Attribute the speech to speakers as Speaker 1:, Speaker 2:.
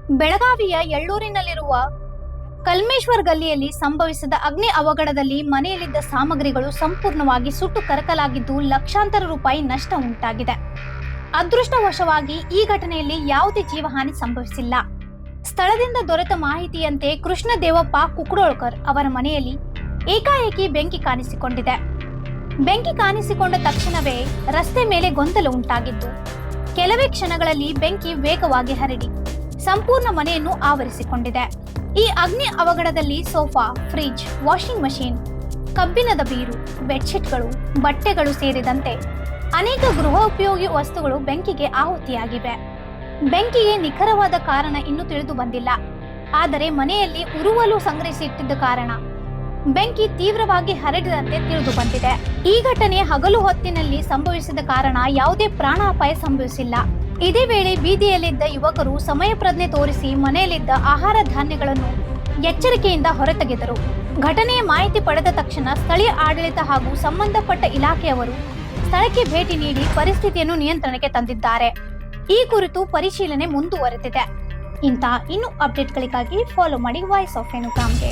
Speaker 1: ಬೆಳಗಾವಿಯ ಎಳ್ಳೂರಿನಲ್ಲಿರುವ ಕಲ್ಮೇಶ್ವರ್ ಗಲ್ಲಿಯಲ್ಲಿ ಸಂಭವಿಸಿದ ಅಗ್ನಿ ಅವಘಡದಲ್ಲಿ ಮನೆಯಲ್ಲಿದ್ದ ಸಾಮಗ್ರಿಗಳು ಸಂಪೂರ್ಣವಾಗಿ ಸುಟ್ಟು ಕರಕಲಾಗಿದ್ದು ಲಕ್ಷಾಂತರ ರೂಪಾಯಿ ನಷ್ಟ ಉಂಟಾಗಿದೆ. ಅದೃಷ್ಟವಶವಾಗಿ ಈ ಘಟನೆಯಲ್ಲಿ ಯಾವುದೇ ಜೀವಹಾನಿ ಸಂಭವಿಸಿಲ್ಲ. ಸ್ಥಳದಿಂದ ದೊರೆತ ಮಾಹಿತಿಯಂತೆ ಕೃಷ್ಣ ದೇವಪ್ಪ ಕುಕ್ಡೋಳ್ಕರ್ ಅವರ ಮನೆಯಲ್ಲಿ ಏಕಾಏಕಿ ಬೆಂಕಿ ಕಾಣಿಸಿಕೊಂಡಿದೆ. ಬೆಂಕಿ ಕಾಣಿಸಿಕೊಂಡ ತಕ್ಷಣವೇ ರಸ್ತೆ ಮೇಲೆ ಗೊಂದಲ ಉಂಟಾಗಿದ್ದು, ಕೆಲವೇ ಕ್ಷಣಗಳಲ್ಲಿ ಬೆಂಕಿ ವೇಗವಾಗಿ ಹರಡಿ ಸಂಪೂರ್ಣ ಮನೆಯನ್ನು ಆವರಿಸಿಕೊಂಡಿದೆ. ಈ ಅಗ್ನಿ ಅವಘಡದಲ್ಲಿ ಸೋಫಾ, ಫ್ರಿಡ್ಜ್, ವಾಷಿಂಗ್ ಮಷೀನ್, ಕಬ್ಬಿಣದ ಬೀರು, ಬೆಡ್ಶೀಟ್ಗಳು, ಬಟ್ಟೆಗಳು ಸೇರಿದಂತೆ ಅನೇಕ ಗೃಹ ಉಪಯೋಗಿ ವಸ್ತುಗಳು ಬೆಂಕಿಗೆ ಆಹುತಿಯಾಗಿವೆ. ಬೆಂಕಿಗೆ ನಿಖರವಾದ ಕಾರಣ ಇನ್ನೂ ತಿಳಿದು ಬಂದಿಲ್ಲ. ಆದರೆ ಮನೆಯಲ್ಲಿ ಉರುವಲು ಸಂಗ್ರಹಿಸಿಟ್ಟಿದ್ದ ಕಾರಣ ಬೆಂಕಿ ತೀವ್ರವಾಗಿ ಹರಡಿದಂತೆ ತಿಳಿದು ಬಂದಿದೆ. ಈ ಘಟನೆ ಹಗಲು ಹೊತ್ತಿನಲ್ಲಿ ಸಂಭವಿಸಿದ ಕಾರಣ ಯಾವುದೇ ಪ್ರಾಣಾಪಾಯ ಸಂಭವಿಸಿಲ್ಲ. ಇದೇ ವೇಳೆ ಬೀದಿಯಲ್ಲಿದ್ದ ಯುವಕರು ಸಮಯ ಪ್ರಜ್ಞೆ ತೋರಿಸಿ ಮನೆಯಲ್ಲಿದ್ದ ಆಹಾರ ಧಾನ್ಯಗಳನ್ನು ಎಚ್ಚರಿಕೆಯಿಂದ ಹೊರತೆಗೆದರು. ಘಟನೆಯ ಮಾಹಿತಿ ಪಡೆದ ತಕ್ಷಣ ಸ್ಥಳೀಯ ಆಡಳಿತ ಹಾಗೂ ಸಂಬಂಧಪಟ್ಟ ಇಲಾಖೆಯವರು ಸ್ಥಳಕ್ಕೆ ಭೇಟಿ ನೀಡಿ ಪರಿಸ್ಥಿತಿಯನ್ನು ನಿಯಂತ್ರಣಕ್ಕೆ ತಂದಿದ್ದಾರೆ. ಈ ಕುರಿತು ಪರಿಶೀಲನೆ ಮುಂದುವರೆದಿದೆ. ಇನ್ನೂ ಅಪ್ಡೇಟ್ಗಳಿಗಾಗಿ ಫಾಲೋ ಮಾಡಿ ವಾಯ್ಸ್ ಆಫ್ ರೇಣುಕಾಂಗೆ.